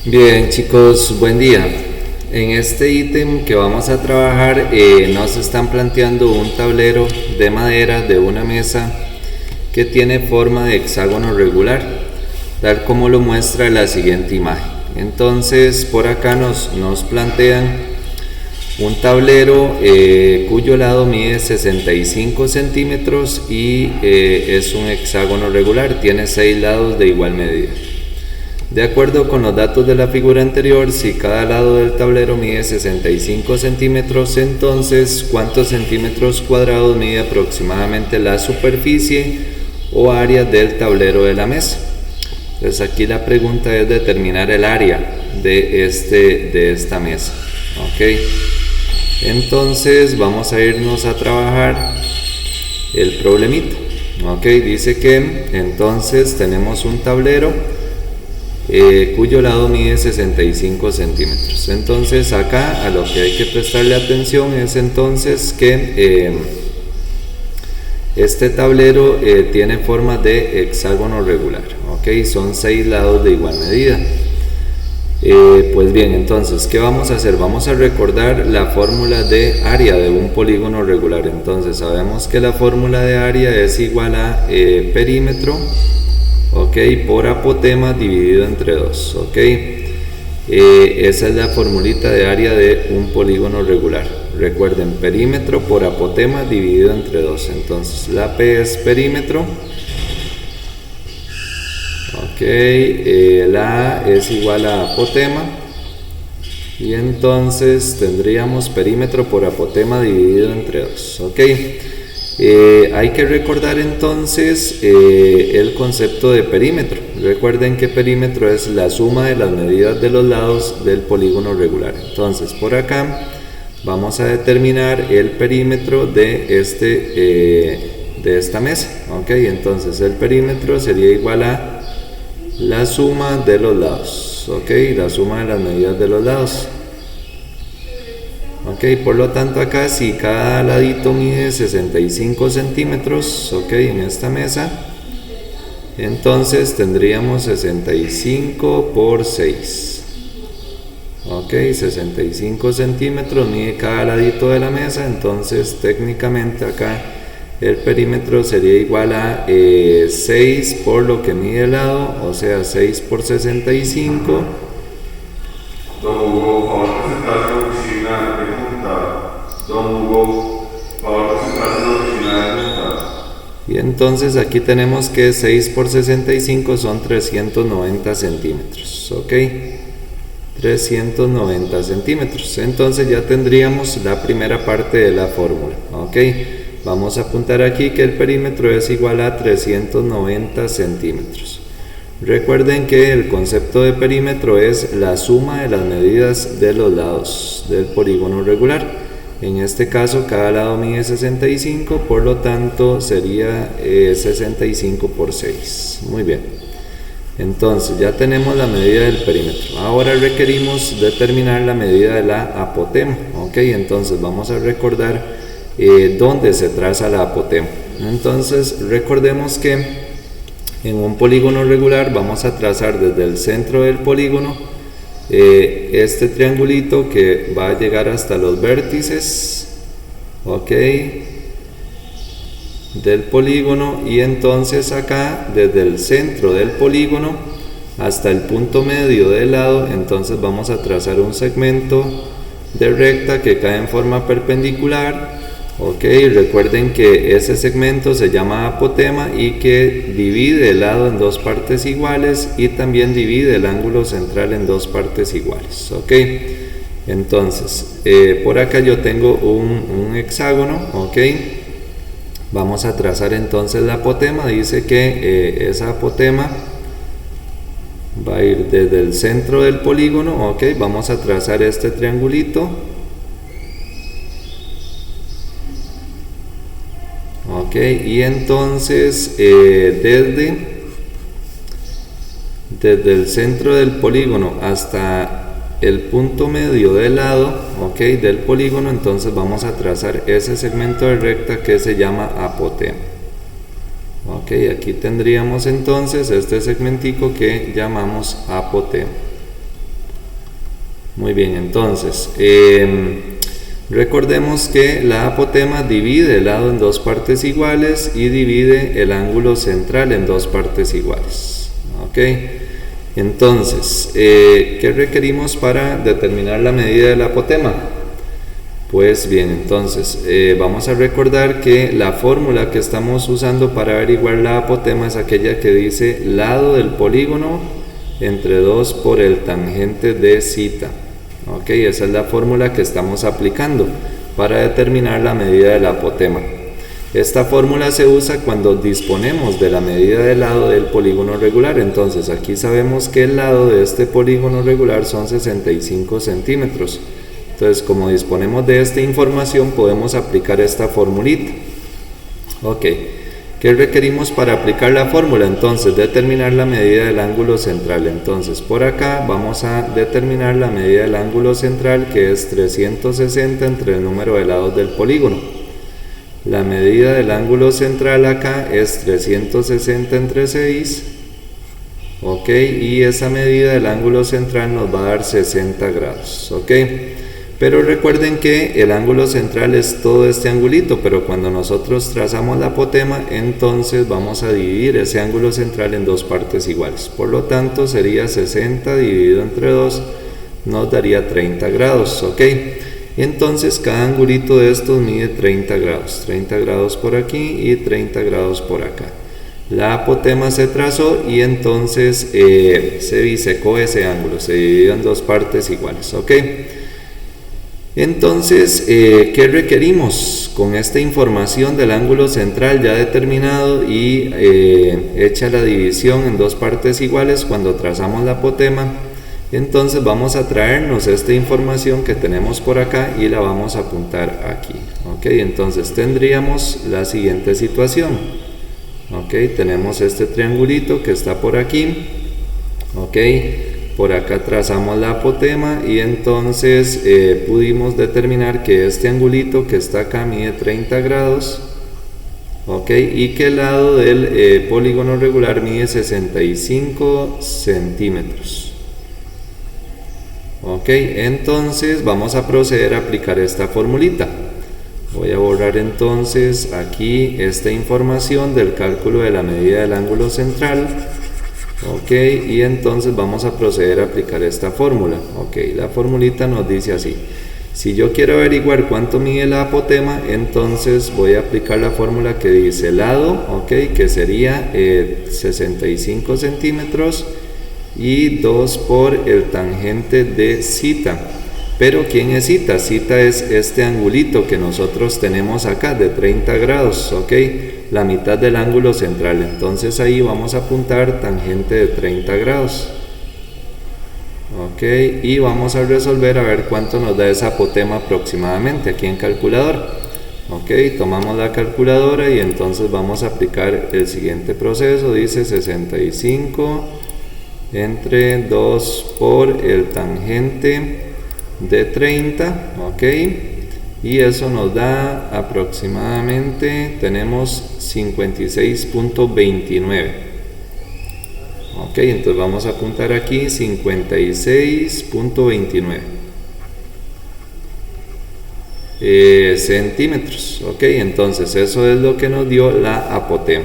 Bien chicos, buen día. En este ítem que vamos a trabajar nos están planteando un tablero de madera de una mesa que tiene forma de hexágono regular, tal como lo muestra la siguiente imagen. Entonces por acá nos plantean un tablero cuyo lado mide 65 centímetros y es un hexágono regular, tiene 6 lados de igual medida. De acuerdo con los datos de la figura anterior, si cada lado del tablero mide 65 centímetros, entonces ¿cuántos centímetros cuadrados mide aproximadamente la superficie o área del tablero de la mesa? Entonces aquí la pregunta es determinar el área de esta mesa. ¿Ok? Entonces vamos a irnos a trabajar el problemita. ¿Ok? Dice que entonces tenemos un tablero cuyo lado mide 65 centímetros. Entonces acá a lo que hay que prestarle atención es entonces que este tablero tiene forma de hexágono regular. ¿Ok? Son 6 lados de igual medida. Pues bien, entonces ¿qué vamos a hacer? Vamos a recordar la fórmula de área de un polígono regular. Entonces sabemos que la fórmula de área es igual a perímetro, ok, por apotema dividido entre 2, ok. Esa es la formulita de área de un polígono regular. Recuerden, perímetro por apotema dividido entre 2. Entonces la P es perímetro, ok, la A es igual a apotema, y entonces tendríamos perímetro por apotema dividido entre 2, ok. Hay que recordar entonces el concepto de perímetro. Recuerden que perímetro es la suma de las medidas de los lados del polígono regular. Entonces por acá vamos a determinar el perímetro de esta mesa. ¿Ok? Entonces el perímetro sería igual a la suma de los lados. ¿Ok? La suma de las medidas de los lados. Ok, por lo tanto acá si cada ladito mide 65 centímetros, ok, en esta mesa, entonces tendríamos 65 por 6. Ok, 65 centímetros mide cada ladito de la mesa, entonces técnicamente acá el perímetro sería igual a 6 por lo que mide el lado, o sea 6 por 65. Don Hugo, favor presentarse a la oficina de junta. Don Hugo, favor presentarse a la oficina de junta. Y entonces aquí tenemos que 6 por 65 son 390 centímetros, ok, 390 centímetros. Entonces ya tendríamos la primera parte de la fórmula, ok. Vamos a apuntar aquí que el perímetro es igual a 390 centímetros. Recuerden que el concepto de perímetro es la suma de las medidas de los lados del polígono regular. En este caso cada lado mide 65, por lo tanto sería 65 por 6. Muy bien. Entonces ya tenemos la medida del perímetro. Ahora requerimos determinar la medida de la apotema. Ok, entonces vamos a recordar dónde se traza la apotema. Entonces recordemos que en un polígono regular vamos a trazar desde el centro del polígono este triangulito que va a llegar hasta los vértices, ok, del polígono, y entonces acá desde el centro del polígono hasta el punto medio del lado, entonces vamos a trazar un segmento de recta que cae en forma perpendicular. Ok, recuerden que ese segmento se llama apotema y que divide el lado en dos partes iguales y también divide el ángulo central en dos partes iguales. Ok, entonces por acá yo tengo un hexágono. Ok, vamos a trazar entonces la apotema. Dice que esa apotema va a ir desde el centro del polígono. Ok, vamos a trazar este triangulito. Ok, y entonces desde el centro del polígono hasta el punto medio del lado, ok, del polígono, entonces vamos a trazar ese segmento de recta que se llama apotema. Ok, aquí tendríamos entonces este segmentico que llamamos apotema. Muy bien, entonces recordemos que la apotema divide el lado en dos partes iguales y divide el ángulo central en dos partes iguales. ¿Ok? Entonces, ¿qué requerimos para determinar la medida de la apotema? Pues bien, entonces vamos a recordar que la fórmula que estamos usando para averiguar la apotema es aquella que dice lado del polígono entre 2 por el tangente de θ. Ok, esa es la fórmula que estamos aplicando para determinar la medida de la apotema. Esta fórmula se usa cuando disponemos de la medida del lado del polígono regular. Entonces aquí sabemos que el lado de este polígono regular son 65 centímetros. Entonces, como disponemos de esta información, podemos aplicar esta formulita. Ok, ¿qué requerimos para aplicar la fórmula? Entonces, determinar la medida del ángulo central. Entonces, por acá vamos a determinar la medida del ángulo central, que es 360 entre el número de lados del polígono. La medida del ángulo central acá es 360 entre 6. Ok, y esa medida del ángulo central nos va a dar 60 grados. Ok. Pero recuerden que el ángulo central es todo este angulito, pero cuando nosotros trazamos la apotema, entonces vamos a dividir ese ángulo central en dos partes iguales. Por lo tanto, sería 60 dividido entre 2, nos daría 30 grados, ¿ok? Entonces, cada angulito de estos mide 30 grados por aquí y 30 grados por acá. La apotema se trazó y entonces se bisecó ese ángulo, se dividió en dos partes iguales, ¿ok? Entonces, ¿qué requerimos? Con esta información del ángulo central ya determinado y hecha la división en dos partes iguales cuando trazamos la apotema, entonces vamos a traernos esta información que tenemos por acá y la vamos a apuntar aquí. ¿Ok? Entonces tendríamos la siguiente situación. ¿Ok? Tenemos este triangulito que está por aquí. ¿Ok? Por acá trazamos la apotema y entonces pudimos determinar que este angulito que está acá mide 30 grados, ¿ok? Y que el lado del polígono regular mide 65 centímetros. ¿Ok? Entonces vamos a proceder a aplicar esta formulita. Voy a borrar entonces aquí esta información del cálculo de la medida del ángulo central. Ok, y entonces vamos a proceder a aplicar esta fórmula. Ok, la formulita nos dice así: si yo quiero averiguar cuánto mide la apotema, entonces voy a aplicar la fórmula que dice lado, ok, que sería 65 centímetros y 2 por el tangente de θ. Pero ¿quién es θ? θ es este angulito que nosotros tenemos acá de 30 grados, ok, la mitad del ángulo central. Entonces ahí vamos a apuntar tangente de 30 grados. Ok, y vamos a resolver a ver cuánto nos da esa apotema aproximadamente aquí en calculadora. Ok, tomamos la calculadora y entonces vamos a aplicar el siguiente proceso. Dice 65 entre 2 por el tangente de 30, ok, y eso nos da aproximadamente, tenemos 56.29. ok, entonces vamos a apuntar aquí 56.29 centímetros. Ok, entonces eso es lo que nos dio la apotema.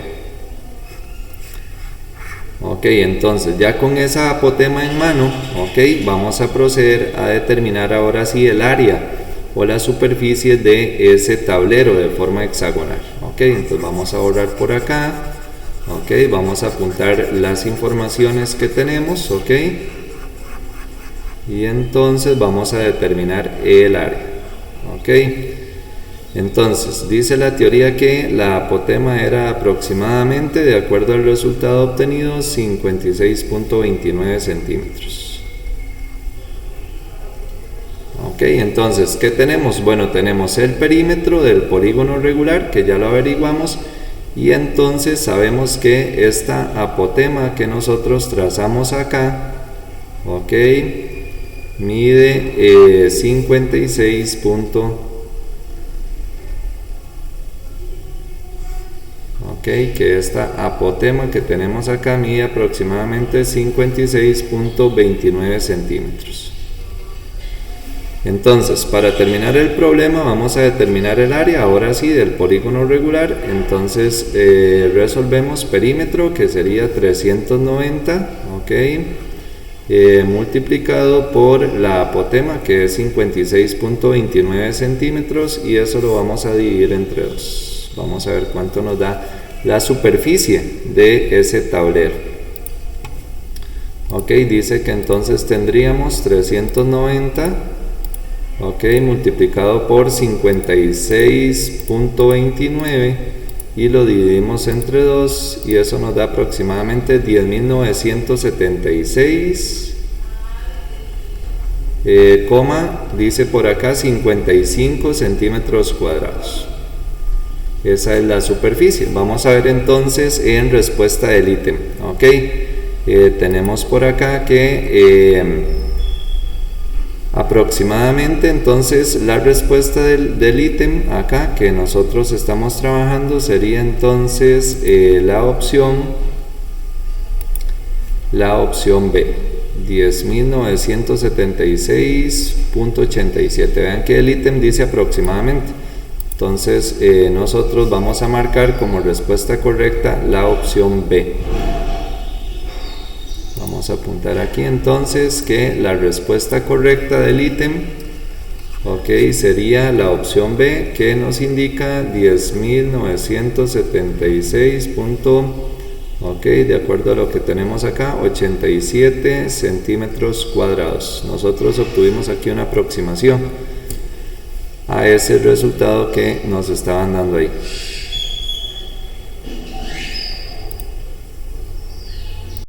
Ok, entonces ya con esa apotema en mano, ok, vamos a proceder a determinar ahora sí el área o la superficie de ese tablero de forma hexagonal. Ok, entonces vamos a borrar por acá. Ok, vamos a apuntar las informaciones que tenemos. Ok, y entonces vamos a determinar el área. Ok, entonces dice la teoría que la apotema era aproximadamente, de acuerdo al resultado obtenido, 56.29 centímetros. Ok, entonces, ¿qué tenemos? Bueno, tenemos el perímetro del polígono regular, que ya lo averiguamos, y entonces sabemos que esta apotema que nosotros trazamos acá, ok, mide 56. Ok, que esta apotema que tenemos acá mide aproximadamente 56.29 centímetros. Entonces, para terminar el problema vamos a determinar el área, ahora sí, del polígono regular. Entonces resolvemos perímetro, que sería 390, ok, multiplicado por la apotema, que es 56.29 centímetros, y eso lo vamos a dividir entre 2. Vamos a ver cuánto nos da la superficie de ese tablero. Ok, dice que entonces tendríamos 390, ok, multiplicado por 56.29 y lo dividimos entre 2 y eso nos da aproximadamente 10.976, dice por acá 55 centímetros cuadrados. Esa es la superficie. Vamos a ver entonces en respuesta del ítem. Ok, tenemos por acá que aproximadamente entonces la respuesta del ítem acá que nosotros estamos trabajando sería entonces la opción B, 10.976.87. vean que el ítem dice aproximadamente, entonces nosotros vamos a marcar como respuesta correcta la opción B. Vamos a apuntar aquí entonces que la respuesta correcta del ítem, ok, sería la opción B, que nos indica 10.976. Ok, de acuerdo a lo que tenemos acá, 87 centímetros cuadrados. Nosotros obtuvimos aquí una aproximación a ese resultado que nos estaban dando ahí.